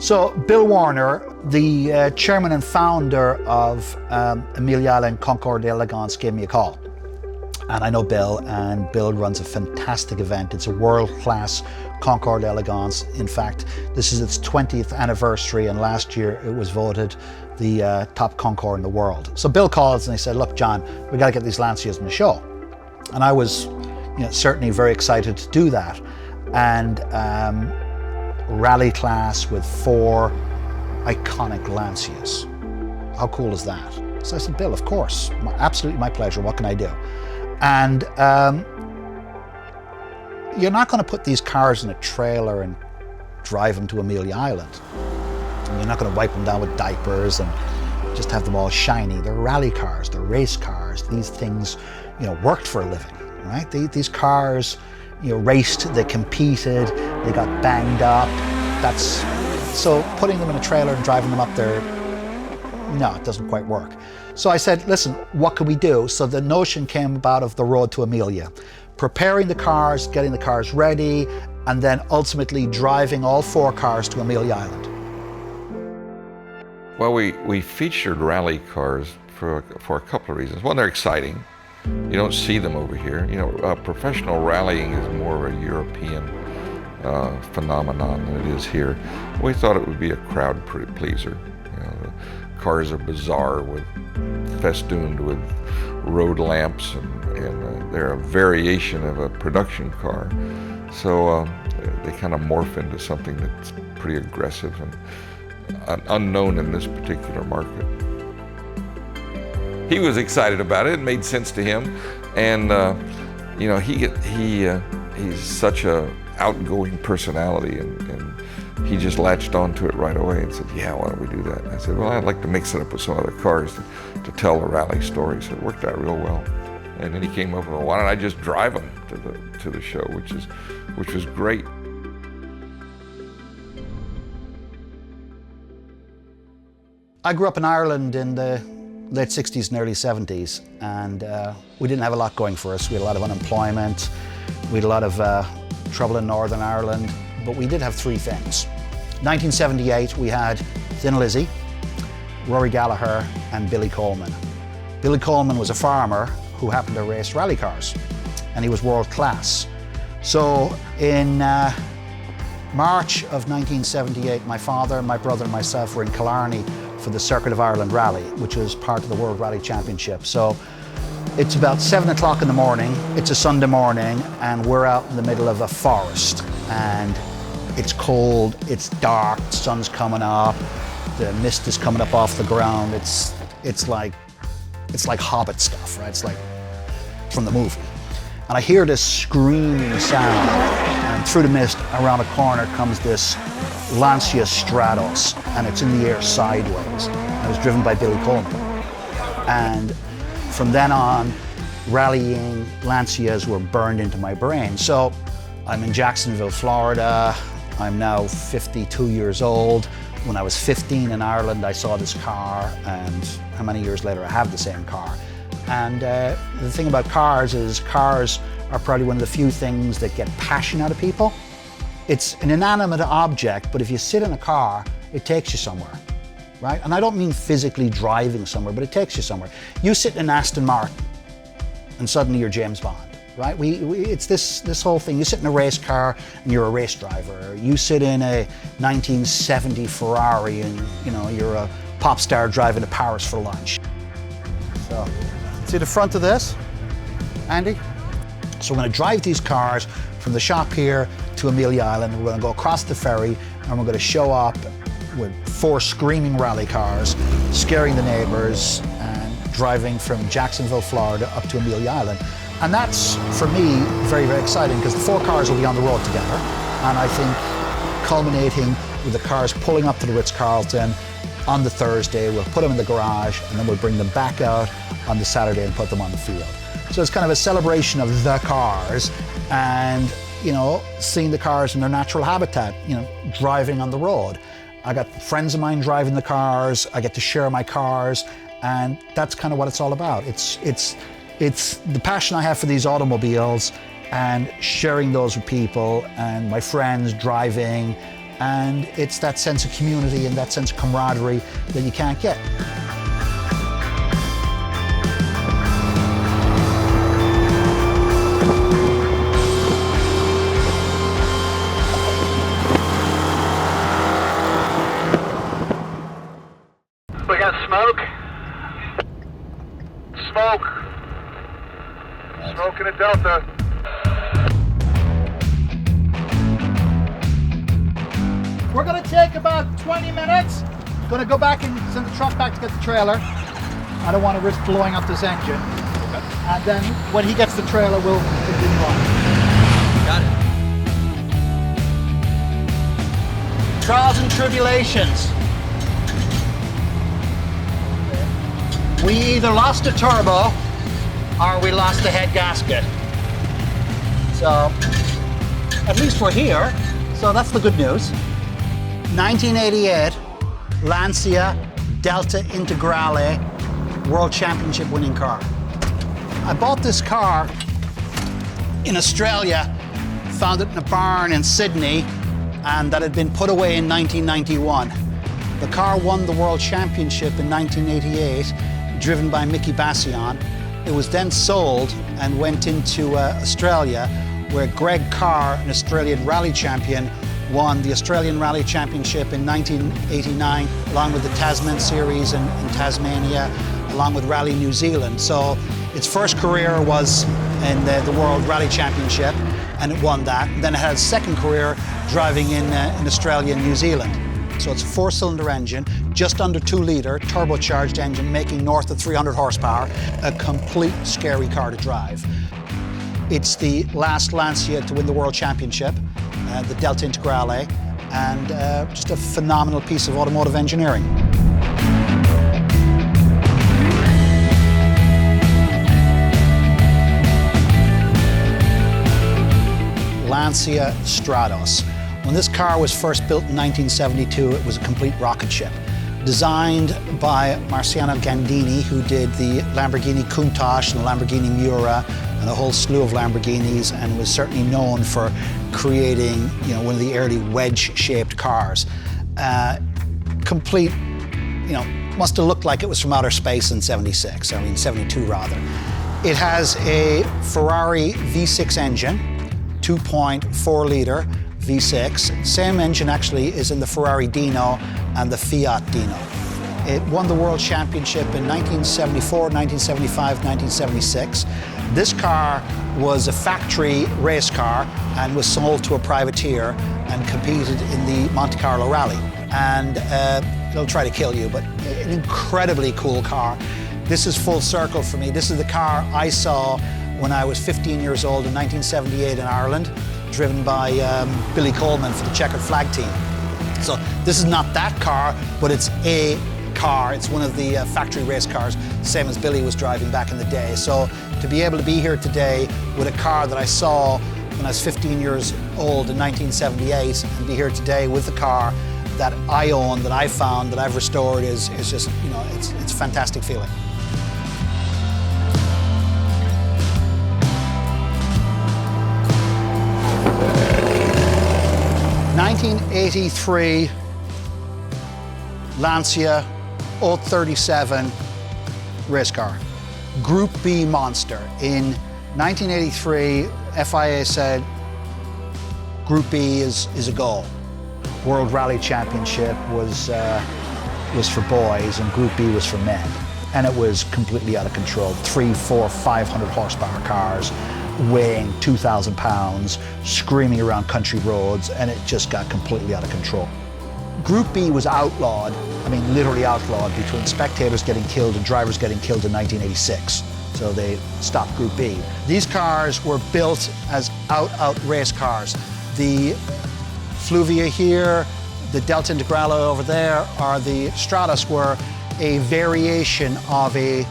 So Bill Warner, the chairman and founder of Amelia Island Concours d'Elegance, gave me a call. And I know Bill, and Bill runs a fantastic event. It's a world-class Concours d'Elegance. In fact, this is its 20th anniversary, and last year it was voted the top concours in the world. So Bill calls and he said, look, John, we got to get these Lancias in the show. And I was certainly very excited to do that. And rally class with 4 iconic Lancias. How cool is that? So I said, Bill, of course, absolutely my pleasure. What can I do? And you're not going to put these cars in a trailer and drive them to Amelia Island. And you're not going to wipe them down with diapers and just have them all shiny. They're rally cars, they're race cars. These things, worked for a living, right? These cars, raced, they competed, they got banged up. So putting them in a trailer and driving them up there, no, it doesn't quite work. So I said, listen, what can we do? So the notion came about of the road to Amelia. Preparing the cars, getting the cars ready, and then ultimately driving all 4 cars to Amelia Island. Well, we featured rally cars for a couple of reasons. One, they're exciting. You don't see them over here. Professional rallying is more of a European phenomenon than it is here. We thought it would be a crowd pleaser. The cars are bizarre, festooned with road lamps, and they're a variation of a production car. So they kind of morph into something that's pretty aggressive and unknown in this particular market. He was excited about it. It made sense to him, and he's such a outgoing personality, and he just latched onto it right away and said, yeah, why don't we do that? And I said, well, I'd like to mix it up with some other cars to tell the rally story. So it worked out real well. And then he came up with, well, why don't I just drive them to the show, which was great. I grew up in Ireland in the late 60s and early 70s, and we didn't have a lot going for us. We had a lot of unemployment, we had a lot of trouble in Northern Ireland, but we did have 3 things. 1978, we had Thin Lizzy, Rory Gallagher, and Billy Coleman. Billy Coleman was a farmer who happened to race rally cars, and he was world class. So in March of 1978, my father, my brother, and myself were in Killarney for the Circuit of Ireland Rally, which is part of the World Rally Championship. So it's about 7 o'clock in the morning, it's a Sunday morning, and we're out in the middle of a forest, and it's cold, it's dark, the sun's coming up, the mist is coming up off the ground. It's like Hobbit stuff, right? It's like from the movie. And I hear this screaming sound, and through the mist, around a corner comes this Lancia Stratos, and it's in the air sideways. And it was driven by Billy Coleman. And from then on, rallying Lancias were burned into my brain. So I'm in Jacksonville, Florida. I'm now 52 years old. When I was 15 in Ireland, I saw this car, and how many years later I have the same car. And the thing about cars is cars are probably one of the few things that get passion out of people. It's an inanimate object, but if you sit in a car, it takes you somewhere, right? And I don't mean physically driving somewhere, but it takes you somewhere. You sit in an Aston Martin, and suddenly you're James Bond, right? It's this whole thing. You sit in a race car, and you're a race driver. You sit in a 1970 Ferrari, and you're a pop star driving to Paris for lunch. So, see the front of this, Andy? So we're going to drive these cars from the shop here to Amelia Island. We're going to go across the ferry, and we're going to show up with 4 screaming rally cars, scaring the neighbors, and driving from Jacksonville, Florida up to Amelia Island. And that's, for me, very, very exciting, because the 4 cars will be on the road together. And I think culminating with the cars pulling up to the Ritz-Carlton on the Thursday, we'll put them in the garage, and then we'll bring them back out on the Saturday and put them on the field. So it's kind of a celebration of the cars, and seeing the cars in their natural habitat, driving on the road. I got friends of mine driving the cars, I get to share my cars, and that's kind of what it's all about. It's the passion I have for these automobiles and sharing those with people, and my friends driving, And it's that sense of community and that sense of camaraderie that you can't get. We got smoke. Smoke. Smoke in a Delta. We're gonna take about 20 minutes. Gonna go back and send the truck back to get the trailer. I don't want to risk blowing up this engine. Okay. And then when he gets the trailer, we'll continue on. Got it. Trials and tribulations. We either lost a turbo or we lost the head gasket. So at least we're here. So that's the good news. 1988 Lancia Delta Integrale World Championship winning car. I bought this car in Australia, found it in a barn in Sydney, and that had been put away in 1991. The car won the World Championship in 1988, driven by Mickey Bassion. It was then sold and went into Australia, where Greg Carr, an Australian rally champion, won the Australian Rally Championship in 1989, along with the Tasman Series in Tasmania, along with Rally New Zealand. So its first career was in the World Rally Championship, and it won that. And then it had a second career driving in Australia and New Zealand. So it's a 4-cylinder engine, just under 2 litre, turbocharged engine, making north of 300 horsepower, a complete scary car to drive. It's the last Lancia to win the World Championship, the Delta Integrale, and just a phenomenal piece of automotive engineering. Lancia Stratos. When this car was first built in 1972, it was a complete rocket ship. Designed by Marciano Gandini, who did the Lamborghini Countach and the Lamborghini Miura and a whole slew of Lamborghinis, and was certainly known for creating, one of the early wedge-shaped cars. Complete, must have looked like it was from outer space in 76, 72 rather. It has a Ferrari V6 engine, 2.4 litre V6. Same engine actually is in the Ferrari Dino and the Fiat Dino. It won the World Championship in 1974, 1975, 1976. This car was a factory race car and was sold to a privateer and competed in the Monte Carlo Rally. And it'll try to kill you, but an incredibly cool car. This is full circle for me. This is the car I saw when I was 15 years old in 1978 in Ireland, driven by Billy Coleman for the checkered flag team. So this is not that car, but it's a car. It's one of the factory race cars, same as Billy was driving back in the day. So to be able to be here today with a car that I saw when I was 15 years old in 1978, and be here today with the car that I own, that I found, that I've restored, is just, it's a fantastic feeling. '83 Lancia 037 race car, Group B monster. In 1983, FIA said Group B is a goal. World Rally Championship was for boys and Group B was for men. And it was completely out of control. 300, 400, 500 horsepower cars, weighing 2,000 pounds, screaming around country roads, and it just got completely out of control. Group B was outlawed, literally outlawed, between spectators getting killed and drivers getting killed in 1986. So they stopped Group B. These cars were built as out race cars. The Fulvia here, the Delta Integrale over there, or the Stratos were a variation of a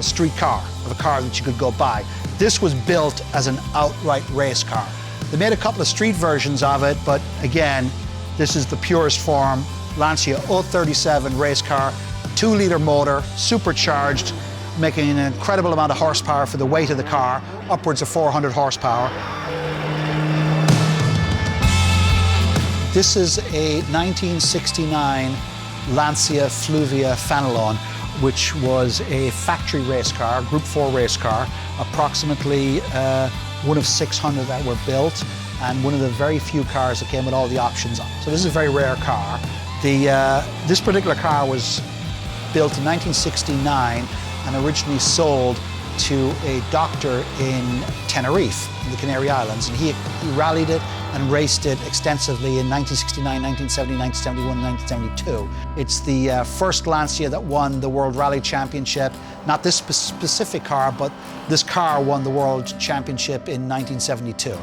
street car, of a car that you could go buy. This was built as an outright race car. They made a couple of street versions of it, but again, this is the purest form. Lancia 037 race car, 2-litre motor, supercharged, making an incredible amount of horsepower for the weight of the car, upwards of 400 horsepower. This is a 1969 Lancia Fulvia Fenelon, which was a factory race car, Group 4 race car, approximately one of 600 that were built, and one of the very few cars that came with all the options on. So this is a very rare car. This particular car was built in 1969 and originally sold to a doctor in Tenerife, in the Canary Islands, and he rallied it and raced it extensively in 1969, 1970, 1971, 1972. It's the first Lancia that won the World Rally Championship. Not this specific car, but this car won the World Championship in 1972.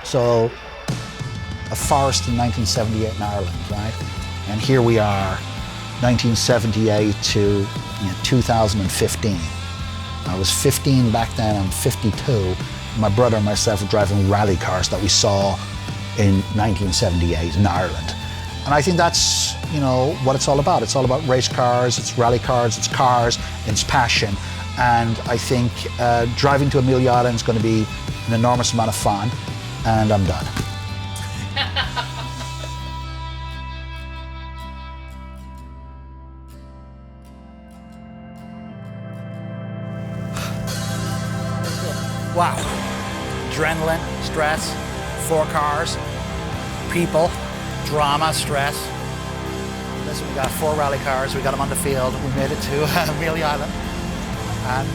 So, a forest in 1978 in Ireland, right? And here we are, 1978 to 2015. I was 15 back then, I'm 52. My brother and myself were driving rally cars that we saw in 1978 in Ireland. And I think that's, what it's all about. It's all about race cars, it's rally cars, it's passion. And I think driving to Amelia Island is going to be an enormous amount of fun, and I'm done. Wow. Adrenaline, stress, 4 cars, people, drama, stress. Listen, we got 4 rally cars, we got them on the field, we made it to Amelia Island, and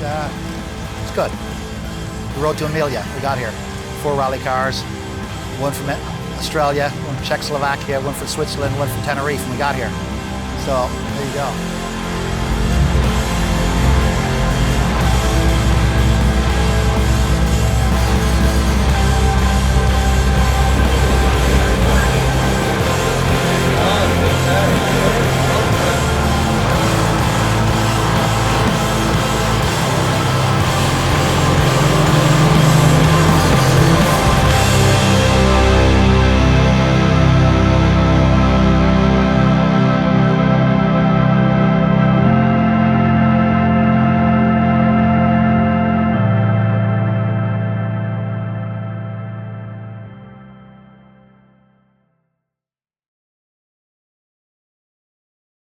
it's good. We rode to Amelia, we got here. 4 rally cars, one from Australia, one from Czechoslovakia, one from Switzerland, one from Tenerife, and we got here. So, there you go.